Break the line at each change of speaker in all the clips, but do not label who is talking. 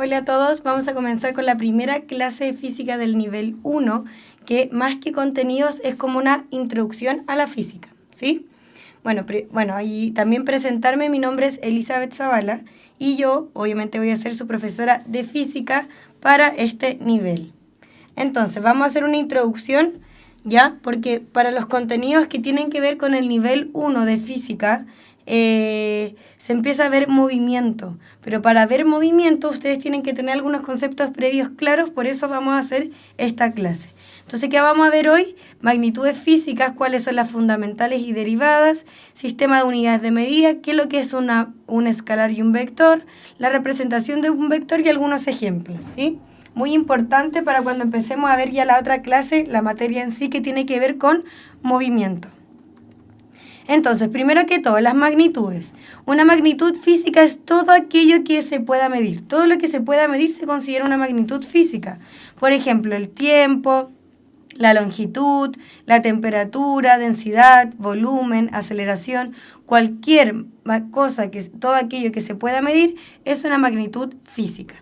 Hola a todos, vamos a comenzar con la primera clase de física del nivel 1, que más que contenidos es como una introducción a la física, ¿sí? Bueno, y también presentarme, mi nombre es Elizabeth Zavala y yo obviamente voy a ser su profesora de física para este nivel. Entonces, vamos a hacer una introducción, ¿ya? Porque para los contenidos que tienen que ver con el nivel 1 de física, se empieza a ver movimiento. Pero para ver movimiento, ustedes tienen que tener algunos conceptos previos claros, por eso vamos a hacer esta clase. Entonces, ¿qué vamos a ver hoy? Magnitudes físicas, cuáles son las fundamentales y derivadas, sistema de unidades de medida, qué es lo que es un escalar y un vector, la representación de un vector y algunos ejemplos, ¿sí? Muy importante para cuando empecemos a ver ya la otra clase, la materia en sí que tiene que ver con movimiento. Entonces, primero que todo, las magnitudes. Una magnitud física es todo aquello que se pueda medir. Todo lo que se pueda medir se considera una magnitud física. Por ejemplo, el tiempo, la longitud, la temperatura, densidad, volumen, aceleración, cualquier cosa, todo aquello que se pueda medir es una magnitud física.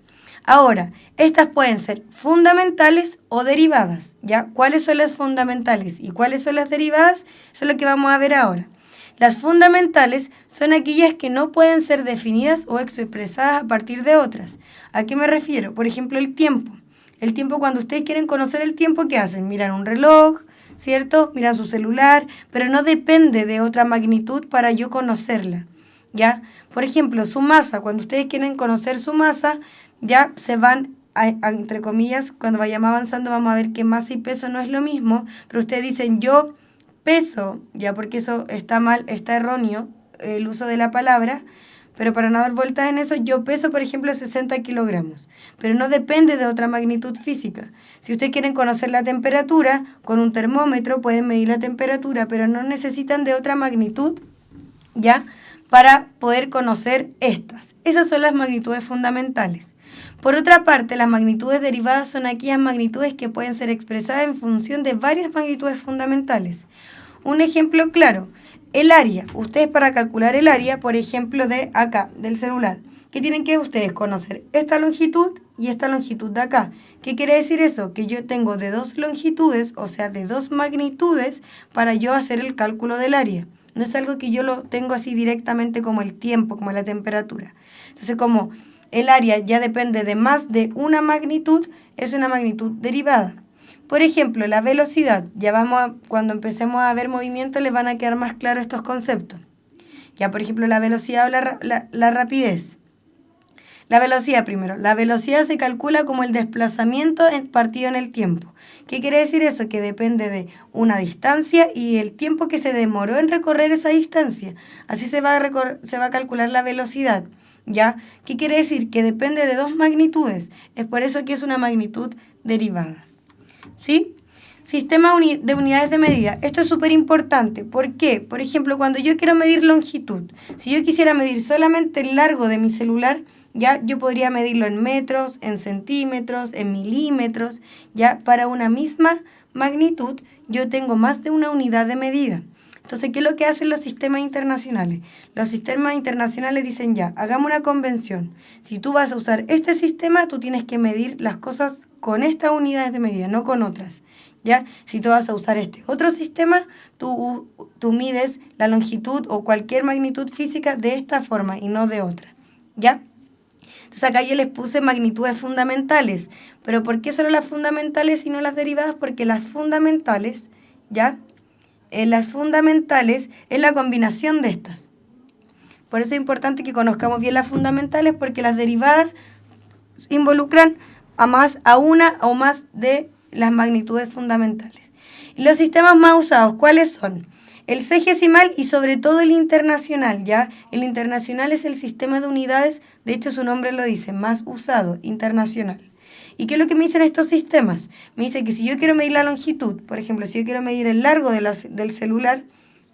Ahora, estas pueden ser fundamentales o derivadas, ¿ya? ¿Cuáles son las fundamentales y cuáles son las derivadas? Eso es lo que vamos a ver ahora. Las fundamentales son aquellas que no pueden ser definidas o expresadas a partir de otras. ¿A qué me refiero? Por ejemplo, el tiempo. El tiempo, cuando ustedes quieren conocer el tiempo, ¿qué hacen? Miran un reloj, ¿cierto? Miran su celular, pero no depende de otra magnitud para yo conocerla, ¿ya? Por ejemplo, su masa. Cuando ustedes quieren conocer su masa, ya se van, entre comillas, cuando vayamos avanzando vamos a ver que masa y peso no es lo mismo, pero ustedes dicen yo peso, ya, porque eso está mal, está erróneo el uso de la palabra, pero para no dar vueltas en eso, yo peso, por ejemplo, 60 kilogramos, pero no depende de otra magnitud física. Si ustedes quieren conocer la temperatura, con un termómetro pueden medir la temperatura, pero no necesitan de otra magnitud, ¿ya?, para poder conocer estas. Esas son las magnitudes fundamentales. Por otra parte, las magnitudes derivadas son aquellas magnitudes que pueden ser expresadas en función de varias magnitudes fundamentales. Un ejemplo claro, el área. Ustedes, para calcular el área, por ejemplo, de acá, del celular, ¿qué tienen que ustedes conocer? Esta longitud y esta longitud de acá. ¿Qué quiere decir eso? Que yo tengo de dos longitudes, o sea, de dos magnitudes, para yo hacer el cálculo del área. No es algo que yo lo tengo así directamente como el tiempo, como la temperatura. Entonces, como el área ya depende de más de una magnitud, es una magnitud derivada. Por ejemplo, la velocidad. Cuando empecemos a ver movimiento les van a quedar más claros estos conceptos. Ya, por ejemplo, la velocidad o la rapidez. La velocidad primero. La velocidad se calcula como el desplazamiento partido en el tiempo. ¿Qué quiere decir eso? Que depende de una distancia y el tiempo que se demoró en recorrer esa distancia. Así se va a calcular la velocidad, ¿ya? ¿Qué quiere decir? Que depende de dos magnitudes. Es por eso que es una magnitud derivada, ¿sí? Sistema de unidades de medida. Esto es súper importante. ¿Por qué? Por ejemplo, cuando yo quiero medir longitud, si yo quisiera medir solamente el largo de mi celular, ya yo podría medirlo en metros, en centímetros, en milímetros. Ya para una misma magnitud yo tengo más de una unidad de medida. Entonces, ¿qué es lo que hacen los sistemas internacionales? Los sistemas internacionales dicen ya, hagamos una convención. Si tú vas a usar este sistema, tú tienes que medir las cosas con estas unidades de medida, no con otras, ¿ya? Si tú vas a usar este otro sistema, tú mides la longitud o cualquier magnitud física de esta forma y no de otra, ¿ya? Entonces acá yo les puse magnitudes fundamentales, pero ¿por qué solo las fundamentales y no las derivadas? Porque las fundamentales, ¿ya? Las fundamentales es la combinación de estas. Por eso es importante que conozcamos bien las fundamentales, porque las derivadas involucran a una o más de las magnitudes fundamentales. Y los sistemas más usados, ¿cuáles son? El sexagesimal y sobre todo el internacional, ¿ya? El internacional es el sistema de unidades, de hecho su nombre lo dice, más usado, internacional. ¿Y qué es lo que me dicen estos sistemas? Me dice que si yo quiero medir la longitud, por ejemplo, si yo quiero medir el largo del celular,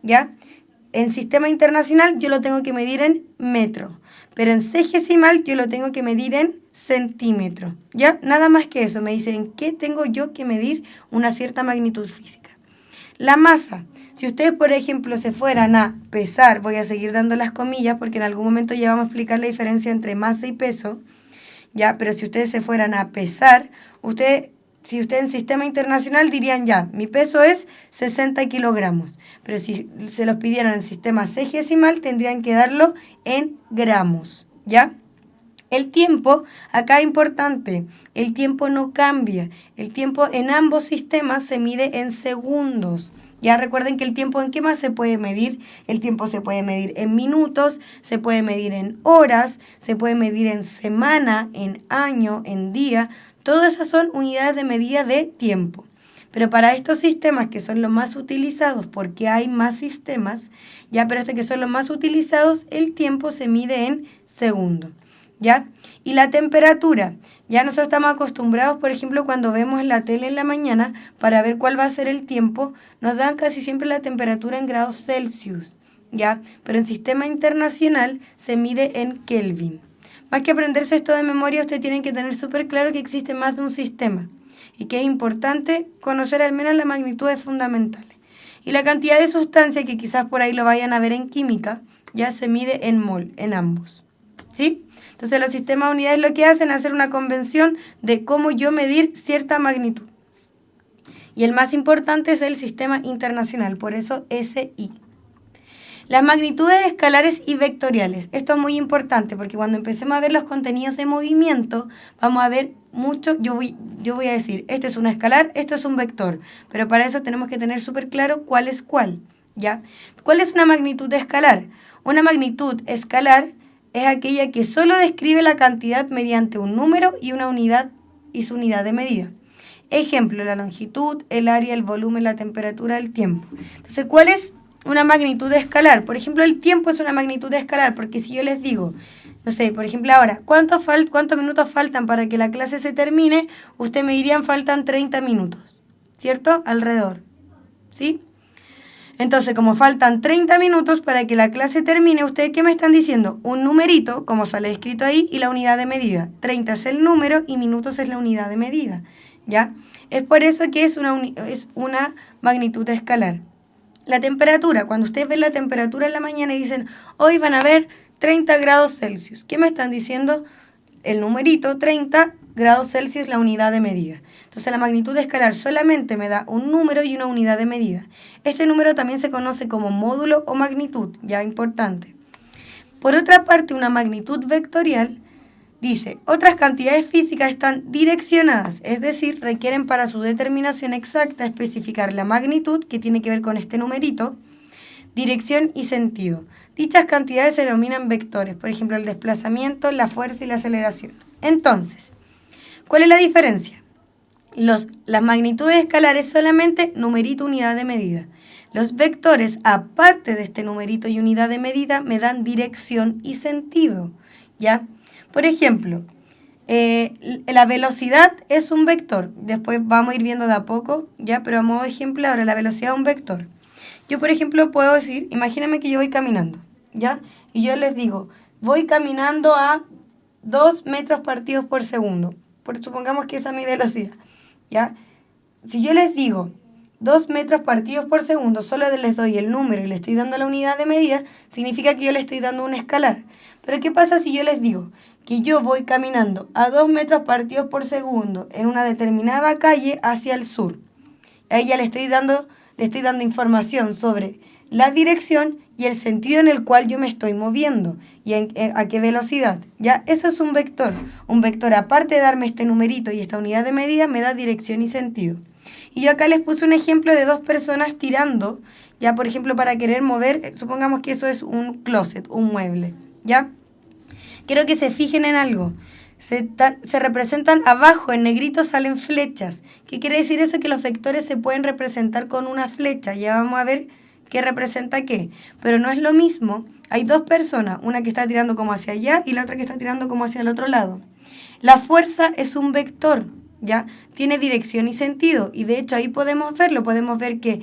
¿ya? En sistema internacional yo lo tengo que medir en metro, pero en sexagesimal yo lo tengo que medir en centímetro, ¿ya? Nada más que eso, me dice en qué tengo yo que medir una cierta magnitud física. La masa. Si ustedes, por ejemplo, se fueran a pesar, voy a seguir dando las comillas porque en algún momento ya vamos a explicar la diferencia entre masa y peso. ¿ya? Pero si ustedes se fueran a pesar, si ustedes en sistema internacional dirían ya, mi peso es 60 kilogramos, pero si se los pidieran en sistema sexagesimal tendrían que darlo en gramos, ¿ya? El tiempo, acá es importante, el tiempo no cambia, el tiempo en ambos sistemas se mide en segundos. Ya recuerden que el tiempo en qué más se puede medir, el tiempo se puede medir en minutos, se puede medir en horas, se puede medir en semana, en año, en día, todas esas son unidades de medida de tiempo. Pero para estos sistemas que son los más utilizados, porque hay más sistemas, ya, pero que son los más utilizados, el tiempo se mide en segundos. ¿Ya? Y la temperatura, ya nosotros estamos acostumbrados, por ejemplo, cuando vemos la tele en la mañana, para ver cuál va a ser el tiempo, nos dan casi siempre la temperatura en grados Celsius, ¿ya? Pero en sistema internacional se mide en Kelvin. Más que aprenderse esto de memoria, ustedes tienen que tener súper claro que existe más de un sistema y que es importante conocer al menos las magnitudes fundamentales. Y la cantidad de sustancia, que quizás por ahí lo vayan a ver en química, ya se mide en mol, en ambos, ¿sí? Entonces los sistemas de unidades lo que hacen es hacer una convención de cómo yo medir cierta magnitud. Y el más importante es el sistema internacional, por eso SI. Las magnitudes escalares y vectoriales. Esto es muy importante porque cuando empecemos a ver los contenidos de movimiento, vamos a ver mucho, yo voy a decir, este es un escalar, esto es un vector, pero para eso tenemos que tener súper claro cuál es cuál, ¿ya? ¿Cuál es una magnitud escalar? Una magnitud escalar es aquella que solo describe la cantidad mediante un número y una unidad y su unidad de medida. Ejemplo, la longitud, el área, el volumen, la temperatura, el tiempo. Entonces, ¿cuál es una magnitud escalar? Por ejemplo, el tiempo es una magnitud escalar, porque si yo les digo, no sé, por ejemplo ahora, ¿cuántos minutos faltan para que la clase se termine? Ustedes me dirían, faltan 30 minutos, ¿cierto? Alrededor, ¿sí? Entonces, como faltan 30 minutos para que la clase termine, ¿ustedes qué me están diciendo? Un numerito, como sale escrito ahí, y la unidad de medida. 30 es el número y minutos es la unidad de medida, ¿ya? Es por eso que es una magnitud escalar. La temperatura, cuando ustedes ven la temperatura en la mañana y dicen, hoy van a ver 30 grados Celsius. ¿Qué me están diciendo? El numerito 30 grados Celsius, la unidad de medida. Entonces la magnitud escalar solamente me da un número y una unidad de medida. Este número también se conoce como módulo o magnitud, ya importante. Por otra parte, una magnitud vectorial dice, otras cantidades físicas están direccionadas, es decir, requieren para su determinación exacta especificar la magnitud, que tiene que ver con este numerito, dirección y sentido. Dichas cantidades se denominan vectores, por ejemplo, el desplazamiento, la fuerza y la aceleración. Entonces, ¿cuál es la diferencia? Las magnitudes escalares solamente numerito, unidad de medida. Los vectores, aparte de este numerito y unidad de medida, me dan dirección y sentido, ¿ya? Por ejemplo, la velocidad es un vector. Después vamos a ir viendo de a poco, ¿ya? Pero a modo de ejemplo, ahora la velocidad es un vector. Yo, por ejemplo, puedo decir, imagínense que yo voy caminando, ¿ya? Y yo les digo, voy caminando a 2 metros partidos por segundo. Supongamos que esa es mi velocidad, ¿ya? Si yo les digo 2 metros partidos por segundo, solo les doy el número y le estoy dando la unidad de medida, significa que yo le estoy dando un escalar. Pero ¿qué pasa si yo les digo que yo voy caminando a 2 metros partidos por segundo en una determinada calle hacia el sur? Ahí ya le estoy dando información sobre la dirección y el sentido en el cual yo me estoy moviendo y a qué velocidad. Ya, eso es un vector. Un vector, aparte de darme este numerito y esta unidad de medida, me da dirección y sentido. Y yo acá les puse un ejemplo de 2 personas tirando, ya, por ejemplo, para querer mover, supongamos que eso es un closet, un mueble, ¿ya? Quiero que se fijen en algo. Se representan abajo, en negrito salen flechas. ¿Qué quiere decir eso? Que los vectores se pueden representar con una flecha. Ya vamos a ver qué representa qué. Pero no es lo mismo. Hay 2 personas, una que está tirando como hacia allá y la otra que está tirando como hacia el otro lado. La fuerza es un vector, ¿ya? Tiene dirección y sentido. Y de hecho ahí podemos verlo. Podemos ver que,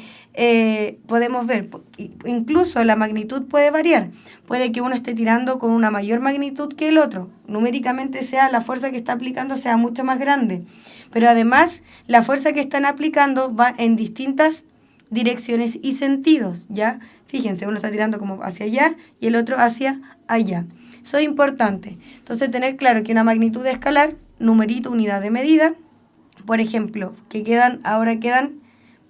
incluso la magnitud puede variar. Puede que uno esté tirando con una mayor magnitud que el otro. Numéricamente la fuerza que está aplicando sea mucho más grande. Pero además, la fuerza que están aplicando va en distintas direcciones y sentidos, ¿ya? Fíjense, uno está tirando como hacia allá y el otro hacia allá. Eso es importante. Entonces, tener claro que una magnitud escalar, numerito, unidad de medida, por ejemplo, ahora quedan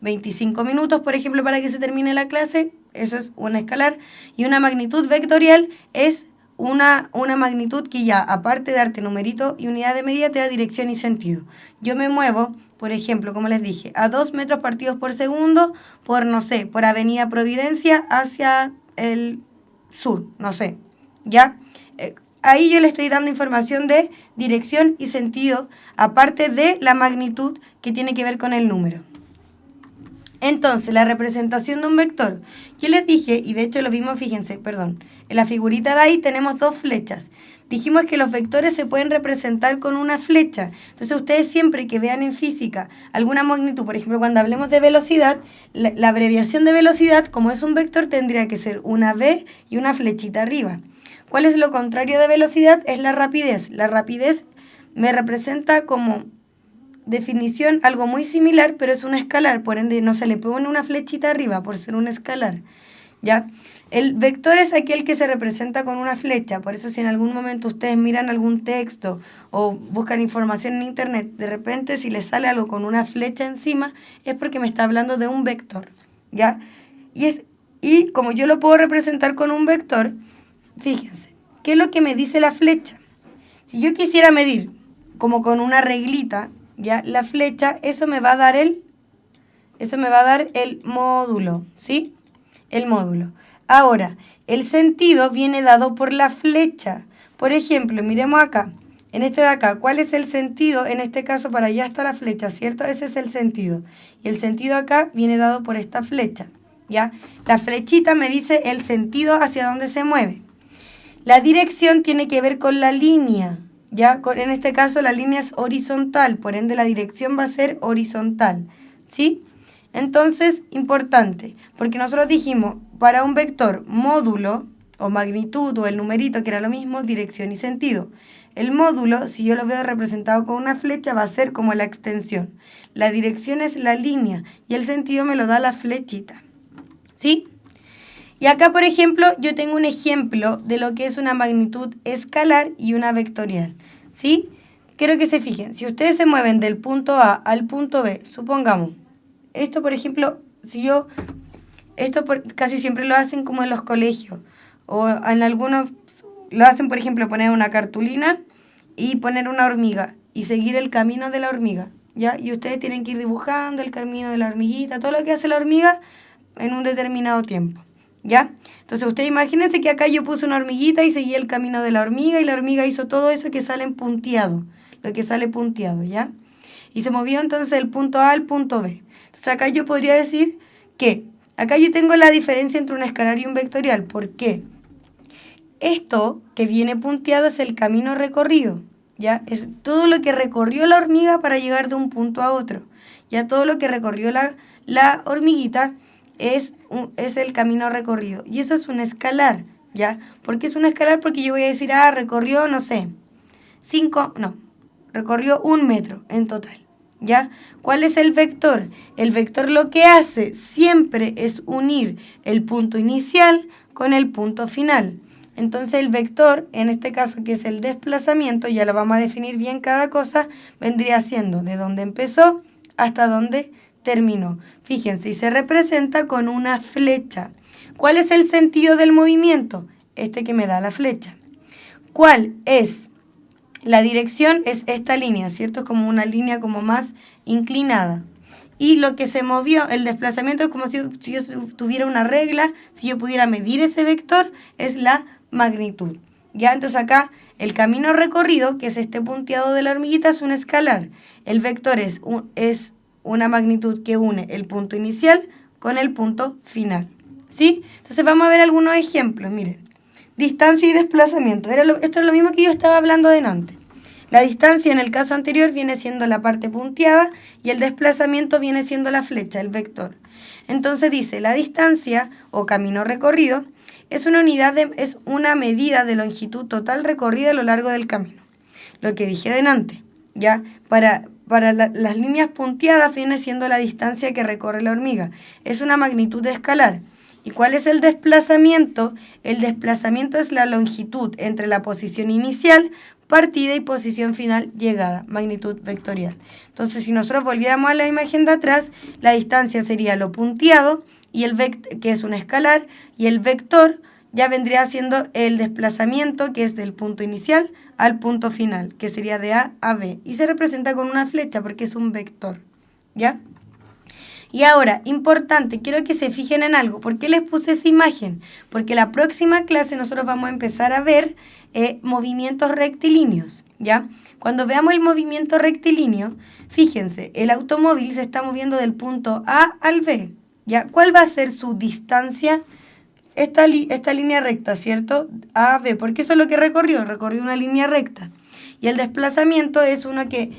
25 minutos, por ejemplo, para que se termine la clase, eso es una escalar, y una magnitud vectorial es una magnitud que ya, aparte de darte numerito y unidad de medida, te da dirección y sentido. Yo me muevo, por ejemplo, como les dije, a 2 metros partidos por segundo por, no sé, por Avenida Providencia hacia el sur, no sé, ¿ya? Ahí yo le estoy dando información de dirección y sentido, aparte de la magnitud que tiene que ver con el número. Entonces, la representación de un vector. Yo les dije, y de hecho lo vimos, fíjense, perdón, en la figurita de ahí tenemos 2 flechas. Dijimos que los vectores se pueden representar con una flecha. Entonces, ustedes siempre que vean en física alguna magnitud, por ejemplo, cuando hablemos de velocidad, la abreviación de velocidad, como es un vector, tendría que ser una V y una flechita arriba. ¿Cuál es lo contrario de velocidad? Es la rapidez. La rapidez me representa como definición algo muy similar, pero es un escalar, por ende no se le pone una flechita arriba por ser un escalar, ¿ya? El vector es aquel que se representa con una flecha, por eso si en algún momento ustedes miran algún texto o buscan información en internet, de repente si les sale algo con una flecha encima, es porque me está hablando de un vector, ¿ya? Y como yo lo puedo representar con un vector, fíjense, ¿qué es lo que me dice la flecha? Si yo quisiera medir como con una reglita, ya la flecha, eso me va a dar el módulo, ¿sí? El módulo. Ahora, el sentido viene dado por la flecha. Por ejemplo, miremos acá, en este de acá, ¿cuál es el sentido? En este caso, para allá está la flecha, ¿cierto? Ese es el sentido. Y el sentido acá viene dado por esta flecha, ¿ya? La flechita me dice el sentido hacia dónde se mueve. La dirección tiene que ver con la línea, ¿ya? En este caso la línea es horizontal, por ende la dirección va a ser horizontal, ¿sí? Entonces, importante, porque nosotros dijimos, para un vector módulo o magnitud o el numerito, que era lo mismo, dirección y sentido. El módulo, si yo lo veo representado con una flecha, va a ser como la extensión. La dirección es la línea y el sentido me lo da la flechita, ¿sí? Y acá, por ejemplo, yo tengo un ejemplo de lo que es una magnitud escalar y una vectorial, ¿sí? Quiero que se fijen, si ustedes se mueven del punto A al punto B, supongamos, esto, por ejemplo, casi siempre lo hacen como en los colegios, o en algunos lo hacen, por ejemplo, poner una cartulina y poner una hormiga y seguir el camino de la hormiga, ¿ya? Y ustedes tienen que ir dibujando el camino de la hormiguita, todo lo que hace la hormiga en un determinado tiempo, ¿ya? Entonces ustedes imagínense que acá yo puse una hormiguita y seguí el camino de la hormiga y la hormiga hizo todo eso que sale en punteado, lo que sale punteado, ¿ya? Y se movió entonces del punto A al punto B. Entonces acá yo podría decir que acá yo tengo la diferencia entre un escalar y un vectorial. ¿Por qué? Esto que viene punteado es el camino recorrido, ¿ya? Es todo lo que recorrió la hormiga para llegar de un punto a otro. Ya todo lo que recorrió la hormiguita es el camino recorrido. Y eso es un escalar, ¿ya? ¿Por qué es un escalar? Porque yo voy a decir, recorrió, no sé, recorrió 1 metro en total, ¿ya? ¿Cuál es el vector? El vector lo que hace siempre es unir el punto inicial con el punto final. Entonces el vector, en este caso que es el desplazamiento, ya lo vamos a definir bien cada cosa, vendría siendo de donde empezó hasta donde terminó. Fíjense, y se representa con una flecha. ¿Cuál es el sentido del movimiento? Este que me da la flecha. ¿Cuál es? La dirección es esta línea, ¿cierto? Es como una línea como más inclinada. Y lo que se movió, el desplazamiento es como si yo tuviera una regla, si yo pudiera medir ese vector, es la magnitud. Ya, entonces acá el camino recorrido, que es este punteado de la hormiguita, es un escalar. El vector es una magnitud que une el punto inicial con el punto final, ¿sí? Entonces vamos a ver algunos ejemplos, miren. Distancia y desplazamiento. Esto es lo mismo que yo estaba hablando delante. La distancia en el caso anterior viene siendo la parte punteada y el desplazamiento viene siendo la flecha, el vector. Entonces dice, la distancia o camino recorrido es una medida de longitud total recorrida a lo largo del camino. Lo que dije delante, ¿ya? Para las líneas punteadas viene siendo la distancia que recorre la hormiga. Es una magnitud escalar. ¿Y cuál es el desplazamiento? El desplazamiento es la longitud entre la posición inicial, partida y posición final llegada, magnitud vectorial. Entonces, si nosotros volviéramos a la imagen de atrás, la distancia sería lo punteado, y que es un escalar, y el vector ya vendría siendo el desplazamiento, que es del punto inicial al punto final, que sería de A a B. Y se representa con una flecha porque es un vector, ¿ya? Y ahora, importante, quiero que se fijen en algo. ¿Por qué les puse esa imagen? Porque la próxima clase nosotros vamos a empezar a ver movimientos rectilíneos, ¿ya? Cuando veamos el movimiento rectilíneo, fíjense, el automóvil se está moviendo del punto A al B, ¿ya? ¿Cuál va a ser su distancia? Esta línea recta, ¿cierto? A a B, porque eso es lo que recorrió una línea recta. Y el desplazamiento es uno que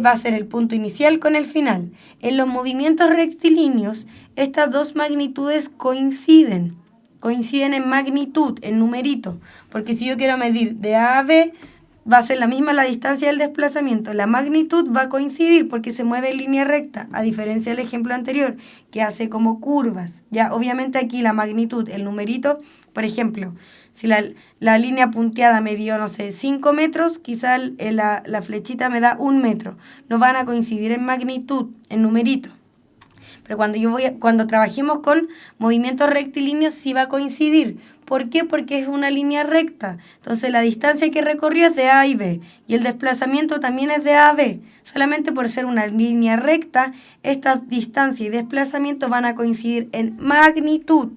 va a ser el punto inicial con el final. En los movimientos rectilíneos, estas dos magnitudes coinciden en magnitud, en numerito, porque si yo quiero medir de A a B, va a ser la misma la distancia del desplazamiento. La magnitud va a coincidir porque se mueve en línea recta, a diferencia del ejemplo anterior, que hace como curvas. Ya, obviamente aquí la magnitud, el numerito, por ejemplo, si la línea punteada me dio, no sé, 5 metros, quizá la flechita me da 1 metro. No van a coincidir en magnitud, en numerito. Pero cuando trabajemos con movimientos rectilíneos sí va a coincidir. ¿Por qué? Porque es una línea recta. Entonces la distancia que recorrió es de A y B. Y el desplazamiento también es de A a B. Solamente por ser una línea recta, esta distancia y desplazamiento van a coincidir en magnitud.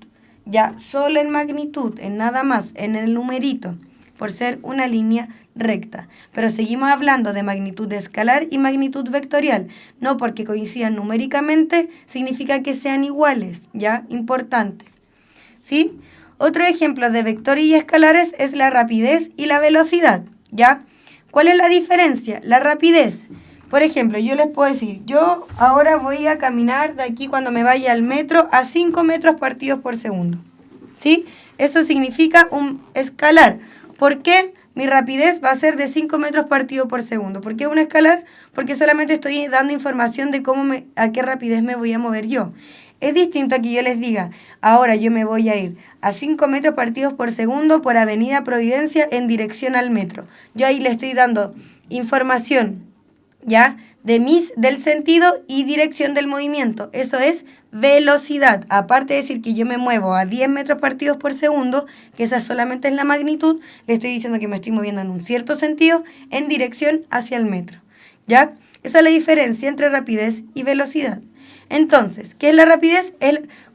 Ya, solo en magnitud, en nada más, en el numerito, por ser una línea recta. Pero seguimos hablando de magnitud escalar y magnitud vectorial. No porque coincidan numéricamente significa que sean iguales, ¿ya? Importante. ¿Sí? Otro ejemplo de vectores y escalares es la rapidez y la velocidad, ¿ya? ¿Cuál es la diferencia? La rapidez. Por ejemplo, yo les puedo decir, yo ahora voy a caminar de aquí cuando me vaya al metro a 5 metros partidos por segundo, ¿sí? Eso significa un escalar. ¿Por qué? Mi rapidez va a ser de 5 metros partido por segundo. ¿Por qué un escalar? Porque solamente estoy dando información de a qué rapidez me voy a mover yo. Es distinto a que yo les diga, ahora yo me voy a ir a 5 metros partidos por segundo por Avenida Providencia en dirección al metro. Yo ahí le estoy dando información, ¿ya? Del sentido y dirección del movimiento. Eso es velocidad. Aparte de decir que yo me muevo a 10 metros partidos por segundo, que esa solamente es la magnitud, le estoy diciendo que me estoy moviendo en un cierto sentido en dirección hacia el metro, ¿ya? Esa es la diferencia entre rapidez y velocidad. Entonces, ¿qué es la rapidez?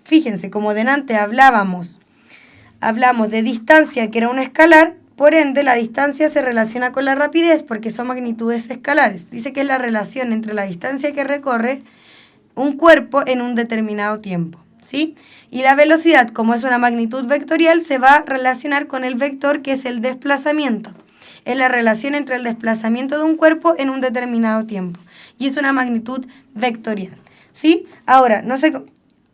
Fíjense, como delante hablamos de distancia, que era un escalar, por ende la distancia se relaciona con la rapidez porque son magnitudes escalares. Dice que es la relación entre la distancia que recorre un cuerpo en un determinado tiempo, ¿sí? Y la velocidad, como es una magnitud vectorial, se va a relacionar con el vector, que es el desplazamiento. Es la relación entre el desplazamiento de un cuerpo en un determinado tiempo. Y es una magnitud vectorial, ¿sí? Ahora, no sé,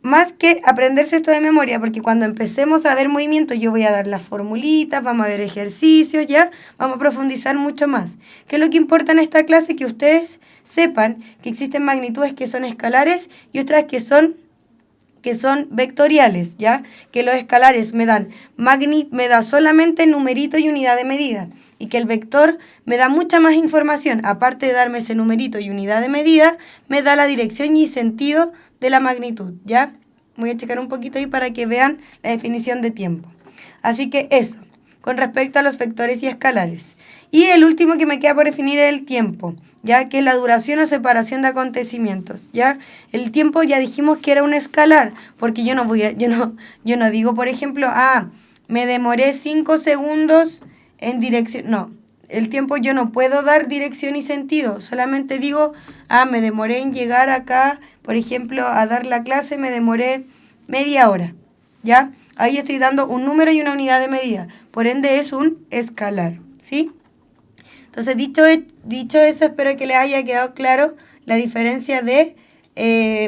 más que aprenderse esto de memoria, porque cuando empecemos a ver movimientos yo voy a dar las formulitas, vamos a ver ejercicios, ya, vamos a profundizar mucho más. ¿Qué es lo que importa en esta clase? Que ustedes sepan que existen magnitudes que son escalares y otras que son vectoriales, ¿ya? Que los escalares me da solamente numerito y unidad de medida, y que el vector me da mucha más información. Aparte de darme ese numerito y unidad de medida, me da la dirección y sentido de la magnitud, ¿ya? Voy a checar un poquito ahí para que vean la definición de tiempo. Así que eso, con respecto a los vectores y escalares. Y el último que me queda por definir es el tiempo, ya que es la duración o separación de acontecimientos, ¿ya? El tiempo ya dijimos que era un escalar, porque yo no digo, por ejemplo, me demoré 5 segundos en dirección, no. El tiempo yo no puedo dar dirección y sentido, solamente digo, me demoré en llegar acá, por ejemplo, a dar la clase, me demoré media hora, ¿ya? Ahí estoy dando un número y una unidad de medida, por ende es un escalar, ¿sí? Entonces, dicho eso, espero que les haya quedado claro la diferencia de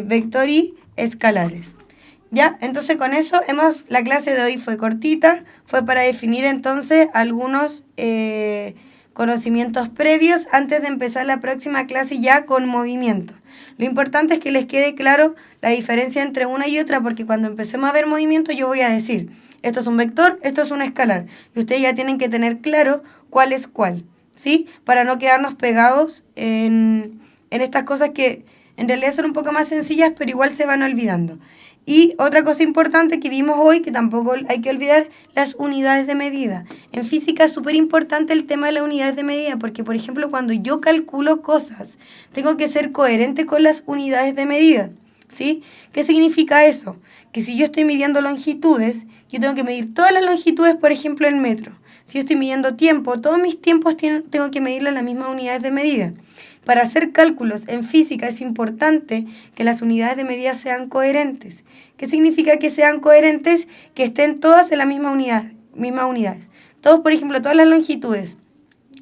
vector y escalares. ¿Ya? Entonces, con eso, la clase de hoy fue cortita, fue para definir entonces algunos conocimientos previos antes de empezar la próxima clase ya con movimiento. Lo importante es que les quede claro la diferencia entre una y otra, porque cuando empecemos a ver movimiento yo voy a decir, esto es un vector, esto es un escalar, y ustedes ya tienen que tener claro cuál es cuál, ¿sí? Para no quedarnos pegados en estas cosas que en realidad son un poco más sencillas, pero igual se van olvidando. Y otra cosa importante que vimos hoy, que tampoco hay que olvidar, las unidades de medida. En física es súper importante el tema de las unidades de medida, porque por ejemplo cuando yo calculo cosas, tengo que ser coherente con las unidades de medida, ¿sí? ¿Qué significa eso? Que si yo estoy midiendo longitudes, yo tengo que medir todas las longitudes, por ejemplo, en metro. Si yo estoy midiendo tiempo, todos mis tiempos tengo que medirlo en las mismas unidades de medida. Para hacer cálculos en física es importante que las unidades de medida sean coherentes. ¿Qué significa que sean coherentes? Que estén todas en la misma unidad, mismas unidades. Todos, por ejemplo, todas las longitudes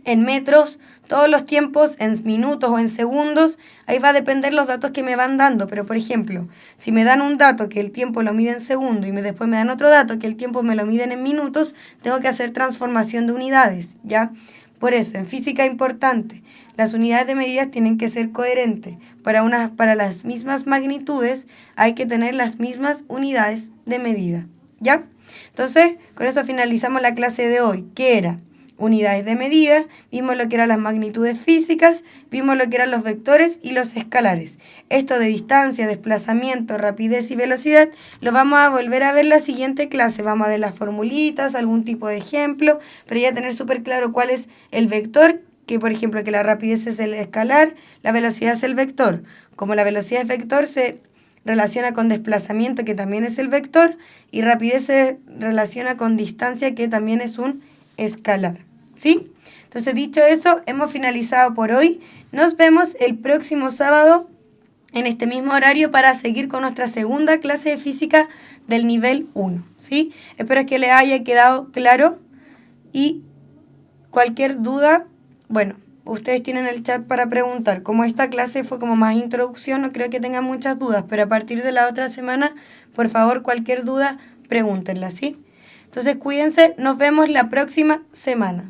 en metros, todos los tiempos en minutos o en segundos, ahí va a depender los datos que me van dando. Pero, por ejemplo, si me dan un dato que el tiempo lo mide en segundos y después me dan otro dato que el tiempo me lo miden en minutos, tengo que hacer transformación de unidades, ¿ya? Por eso, en física es importante, las unidades de medidas tienen que ser coherentes. Para las mismas magnitudes hay que tener las mismas unidades de medida, ¿ya? Entonces, con eso finalizamos la clase de hoy, que era unidades de medida, vimos lo que eran las magnitudes físicas, vimos lo que eran los vectores y los escalares. Esto de distancia, desplazamiento, rapidez y velocidad lo vamos a volver a ver en la siguiente clase. Vamos a ver las formulitas, algún tipo de ejemplo, pero ya tener súper claro cuál es el vector, que por ejemplo que la rapidez es el escalar, la velocidad es el vector. Como la velocidad es vector, se relaciona con desplazamiento, que también es el vector, y rapidez se relaciona con distancia, que también es un escalar, ¿sí? Entonces, dicho eso, hemos finalizado por hoy. Nos vemos el próximo sábado en este mismo horario para seguir con nuestra segunda clase de física del nivel 1, ¿sí? Espero que les haya quedado claro y cualquier duda, bueno, ustedes tienen el chat para preguntar. Como esta clase fue como más introducción, no creo que tengan muchas dudas, pero a partir de la otra semana, por favor, cualquier duda, pregúntenla, ¿sí? Entonces, cuídense, nos vemos la próxima semana.